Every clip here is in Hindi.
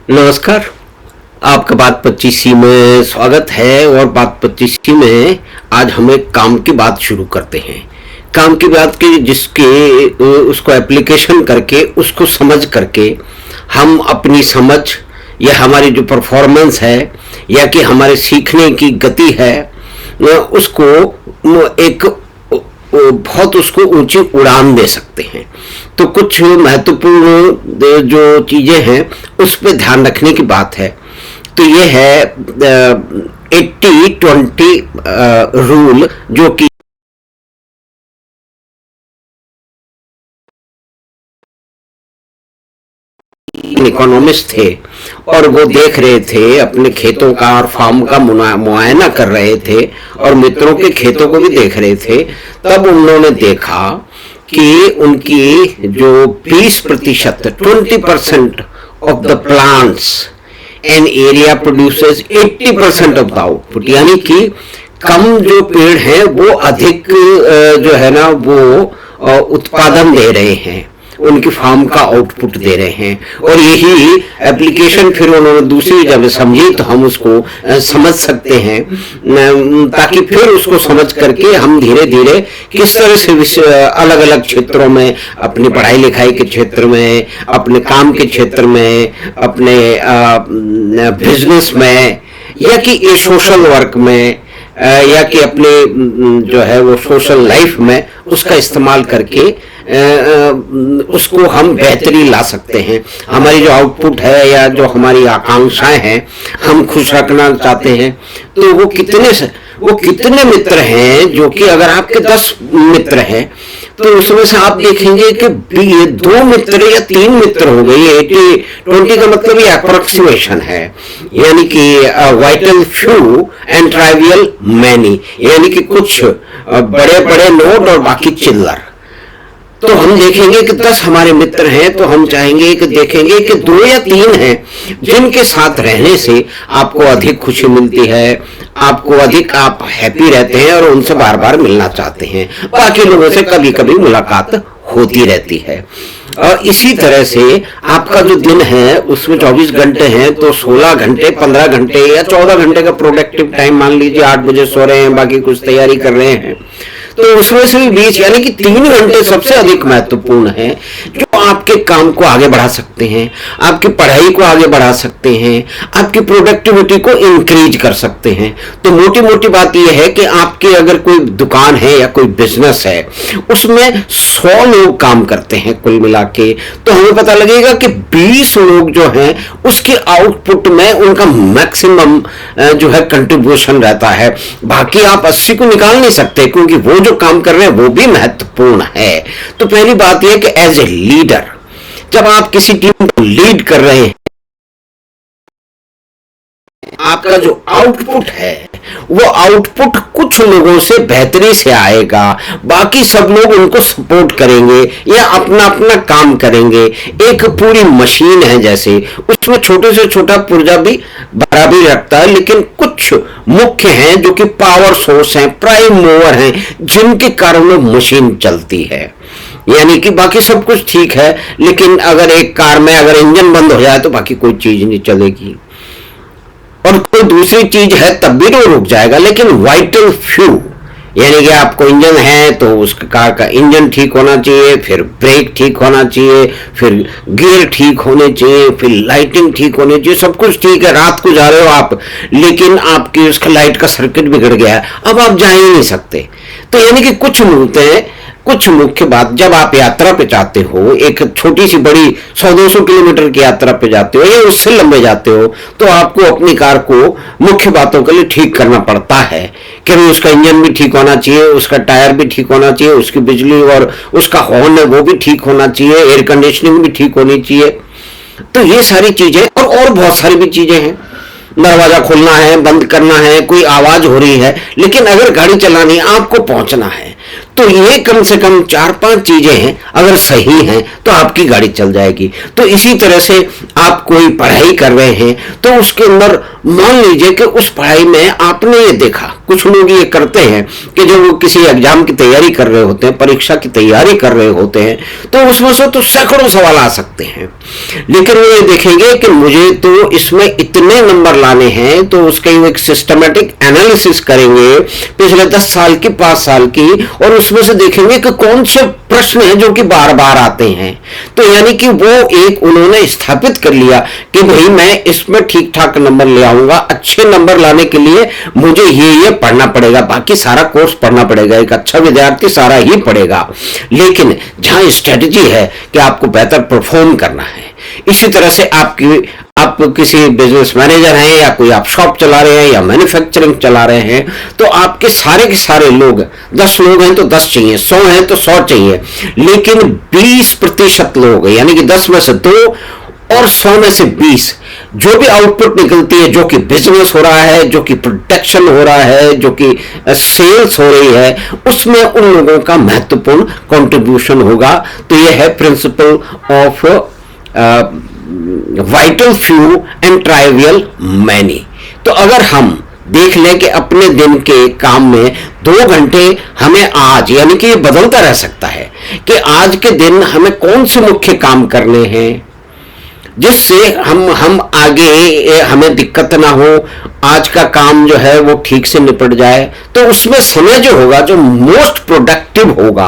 नमस्कार। आपका बात 25सी में स्वागत है। और बात 25सी में आज हम एक काम की बात शुरू करते हैं। काम की बात की जिसके उसको एप्लीकेशन करके उसको समझ करके हम अपनी समझ या हमारी जो परफॉर्मेंस है या कि हमारे सीखने की गति है उसको एक बहुत उसको ऊंची उड़ान दे सकते हैं। तो कुछ महत्वपूर्ण जो चीजें हैं उस पर ध्यान रखने की बात है। तो ये है 80-20 रूल, जो कि इकोनॉमिस्ट थे और वो देख रहे थे अपने खेतों का और फार्म का मुआयना कर रहे थे और मित्रों के खेतों को भी देख रहे थे। तब उन्होंने देखा कि उनकी जो 20% 20% of the plants an area produces 80% of the output, यानी कि कम जो पेड़ हैं वो अधिक जो है ना वो उत्पादन दे रहे हैं, उनकी फार्म का आउटपुट दे रहे हैं। और यही एप्लीकेशन फिर उन्होंने दूसरी जब समझी तो हम उसको समझ सकते हैं, ताकि फिर उसको समझ करके हम धीरे धीरे किस तरह से अलग अलग क्षेत्रों में, अपनी पढ़ाई लिखाई के क्षेत्र में, अपने काम के क्षेत्र में, अपने बिजनेस में, या कि ये सोशल वर्क में, या कि अपने जो है वो सोशल लाइफ में उसका इस्तेमाल करके उसको हम बेहतरी ला सकते हैं। हमारी जो आउटपुट है या जो हमारी आकांक्षाएं हैं, हम खुश रखना चाहते हैं, तो वो कितने मित्र हैं, जो कि अगर आपके 10 मित्र हैं तो उसमें से आप देखेंगे कि 2 मित्र या 3 मित्र हो गए। 80-20 का मतलब ये अप्रोक्सीमेशन है, यानी कि vital few and trivial many, यानी कि कुछ बड़े बड़े नोट और बाकी चिल्लर। तो हम देखेंगे कि 10 हमारे मित्र हैं तो हम चाहेंगे कि देखेंगे कि 2 या 3 हैं जिनके साथ रहने से आपको अधिक खुशी मिलती है, आपको अधिक आप हैप्पी रहते हैं और उनसे बार बार मिलना चाहते हैं। बाकी लोगों से कभी कभी मुलाकात होती रहती है। और इसी तरह से आपका जो दिन है उसमें 24 घंटे हैं, तो 16 घंटे 15 घंटे या 14 घंटे का प्रोडक्टिव टाइम मान लीजिए। 8 बजे सो रहे हैं, बाकी कुछ तैयारी कर रहे हैं, तो उसमें से भी 20 यानी कि 3 घंटे सबसे अधिक महत्वपूर्ण है, जो आपके काम को आगे बढ़ा सकते हैं, आपकी पढ़ाई को आगे बढ़ा सकते हैं, आपकी प्रोडक्टिविटी को इंक्रीज कर सकते हैं। तो मोटी मोटी बात यह है कि आपकी अगर कोई दुकान है या कोई बिजनेस है, उसमें 100 लोग काम करते हैं कुल मिला के, तो हमें पता लगेगा कि 20 लोग जो हैं उसके आउटपुट में उनका मैक्सिमम जो है कंट्रीब्यूशन रहता है। बाकी आप 80 को निकाल नहीं सकते, क्योंकि वो जो काम कर रहे हैं वो भी महत्वपूर्ण है। तो पहली बात यह कि एज ए लीडर, जब आप किसी टीम को लीड कर रहे हैं, आपका जो आउटपुट है वो आउटपुट कुछ लोगों से बेहतरी से आएगा, बाकी सब लोग उनको सपोर्ट करेंगे या अपना अपना काम करेंगे। एक पूरी मशीन है जैसे, उसमें छोटे से छोटा पुर्जा भी बड़ा भी रखता है, लेकिन कुछ मुख्य हैं जो कि पावर सोर्स हैं, प्राइम मूवर हैं, जिनके कारण वो मशीन चलती है। यानी कि बाकी सब कुछ ठीक है, लेकिन अगर एक कार में अगर इंजन बंद हो जाए तो बाकी कोई चीज नहीं चलेगी, और कोई दूसरी चीज है तब भी तो रुक जाएगा। लेकिन वाइटल फ्यू, यानी कि आपको इंजन है तो उस कार का इंजन ठीक होना चाहिए, फिर ब्रेक ठीक होना चाहिए, फिर गियर ठीक होने चाहिए, फिर लाइटिंग ठीक होनी चाहिए, सब कुछ ठीक है। रात को जा रहे हो आप, लेकिन आपकी उसका लाइट का सर्किट बिगड़ गया है, अब आप जा ही नहीं सकते। तो यानी कि कुछ मुख्य बात, जब आप यात्रा पे जाते हो, एक छोटी सी बड़ी 100-200 किलोमीटर की यात्रा पे जाते हो या उससे लंबे जाते हो, तो आपको अपनी कार को मुख्य बातों के लिए ठीक करना पड़ता है कि उसका इंजन भी ठीक होना चाहिए, उसका टायर भी ठीक होना चाहिए, उसकी बिजली और उसका हॉर्न है वो भी ठीक होना चाहिए, एयर कंडीशनिंग भी ठीक होनी चाहिए। तो ये सारी चीजें और बहुत सारी भी चीजें हैं। दरवाजा खोलना है, बंद करना है, कोई आवाज हो रही है, लेकिन अगर गाड़ी चलानी है, आपको पहुंचना है, तो ये कम से कम 4-5 चीजें हैं, अगर सही हैं तो आपकी गाड़ी चल जाएगी। तो इसी तरह से आप कोई पढ़ाई कर रहे हैं तो उसके अंदर मान लीजिए कि उस पढ़ाई में आपने ये देखा कुछ लोग ये करते हैं कि जब वो किसी एग्जाम की तैयारी कर रहे होते हैं, परीक्षा की तैयारी कर रहे होते हैं, तो उसमें से तो सैकड़ों सवाल आ सकते हैं, लेकिन वो ये देखेंगे कि मुझे तो इसमें इतने नंबर लाने हैं, तो उसके एक सिस्टमेटिक एनालिसिस करेंगे पिछले 10 साल की, 5 साल की, और उसमें से देखेंगे कि कौन से प्रश्न हैं जो कि बार बार आते हैं। तो यानी कि वो एक उन्होंने स्थापित कर लिया कि भाई मैं इसमें ठीक ठाक नंबर ले आऊंगा, अच्छे नंबर लाने के लिए मुझे ये पढ़ना पड़ेगा, बाकी सारा कोर्स पढ़ना पड़ेगा, एक अच्छा विद्यार्थी सारा ही पढ़ेगा। लेकिन जहां स्ट्रेटजी है कि आपको बेहतर परफॉर्म करना है, इसी तरह से आप किसी बिजनेस मैनेजर हैं या कोई आप शॉप चला रहे हैं या मैन्युफैक्चरिंग चला रहे हैं, तो आपके सारे के सारे लोग, 10 लोग हैं तो 10 चाहिए, 100 हैं तो 100 चाहिए, लेकिन 20% लोग यानी कि 10 में से 2 और 100 में से 20 जो भी आउटपुट निकलती है, जो कि बिजनेस हो रहा है, जो कि प्रोडक्शन हो रहा है, जो कि सेल्स हो रही है, उसमें उन लोगों का महत्वपूर्ण कंट्रीब्यूशन होगा। तो यह है principle of vital few and trivial many. तो अगर हम देख लें कि अपने दिन के काम में 2 घंटे हमें आज, यानी कि ये बदलता रह सकता है कि आज के दिन हमें कौन से मुख्य काम करने हैं जिससे हम आगे हमें दिक्कत ना हो, आज का काम जो है वो ठीक से निपट जाए, तो उसमें समय जो होगा, जो मोस्ट प्रोडक्टिव होगा,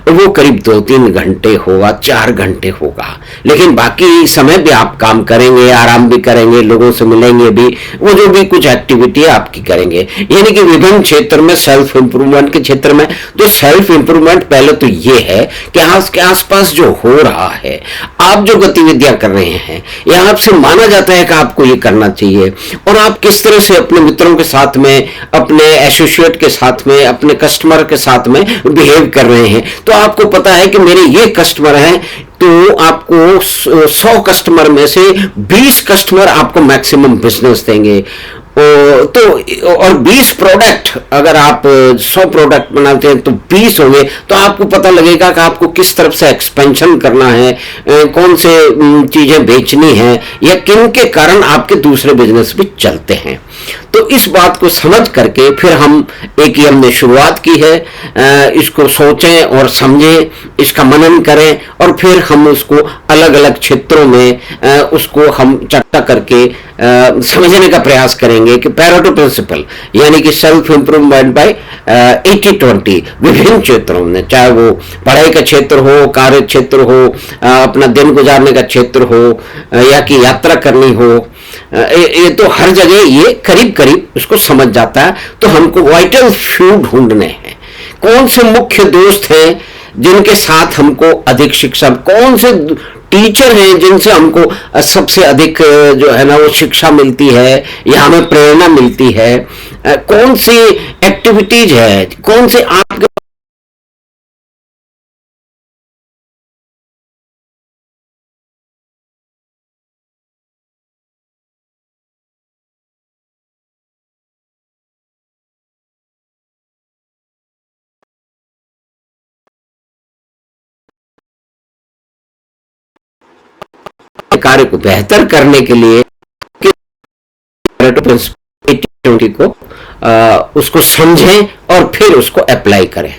वो करीब 2-3 घंटे होगा, 4 घंटे होगा। लेकिन बाकी समय भी आप काम करेंगे, आराम भी करेंगे, लोगों से मिलेंगे भी, वो जो भी कुछ एक्टिविटी है आपकी करेंगे। यानी कि विभिन्न क्षेत्र में, सेल्फ इंप्रूवमेंट के क्षेत्र में, तो सेल्फ इंप्रूवमेंट पहले तो ये है कि आपके आसपास जो हो रहा है, आप जो गतिविधियां कर रहे हैं, यह आपसे माना जाता है कि आपको ये करना चाहिए, और आप किस तरह से अपने मित्रों के साथ में, अपने एसोसिएट के साथ में, अपने कस्टमर के साथ में बिहेव कर रहे हैं। तो आपको पता है कि मेरे ये कस्टमर हैं, तो आपको 100 कस्टमर में से 20 कस्टमर आपको मैक्सिमम बिजनेस देंगे। तो और 20 प्रोडक्ट, अगर आप 100 प्रोडक्ट बनाते हैं तो 20 होंगे, तो आपको पता लगेगा कि आपको किस तरफ से एक्सपेंशन करना है, कौन से चीजें बेचनी है, या किन के कारण आपके दूसरे बिजनेस भी चलते हैं। तो इस बात को समझ करके फिर हम ये हमने शुरुआत की है, इसको सोचें और समझें, इसका मनन करें, और फिर हम उसको अलग अलग क्षेत्रों में उसको हम चर्चा करके समझने का प्रयास करेंगे कि पैरेटो प्रिंसिपल, यानी कि सेल्फ इंप्रूवमेंट बाय 80-20 विभिन्न क्षेत्रों में, चाहे वो पढ़ाई का क्षेत्र हो, कार्य क्षेत्र हो, अपना दिन गुजारने का क्षेत्र हो, या कि यात्रा करनी हो, ये तो हर जगह ये करीब करीब उसको समझ जाता है। तो हमको वाइटल फ्यू ढूंढने हैं, कौन से मुख्य दोस्त हैं जिनके साथ हमको अधिक शिक्षा, कौन से टीचर हैं जिनसे हमको सबसे अधिक जो है ना वो शिक्षा मिलती है या हमें प्रेरणा मिलती है, कौन सी एक्टिविटीज है, कौन से आपके कार्य को बेहतर करने के लिए को उसको समझें और फिर उसको अप्लाई करें।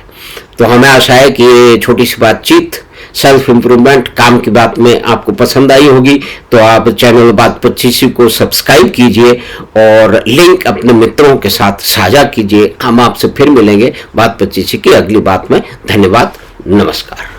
तो हमें आशा है कि ये छोटी सी बातचीत सेल्फ इंप्रूवमेंट काम की बात में आपको पसंद आई होगी। तो आप चैनल बात 25 को सब्सक्राइब कीजिए और लिंक अपने मित्रों के साथ साझा कीजिए। हम आपसे फिर मिलेंगे बात 25 की अगली बात में। धन्यवाद, नमस्कार।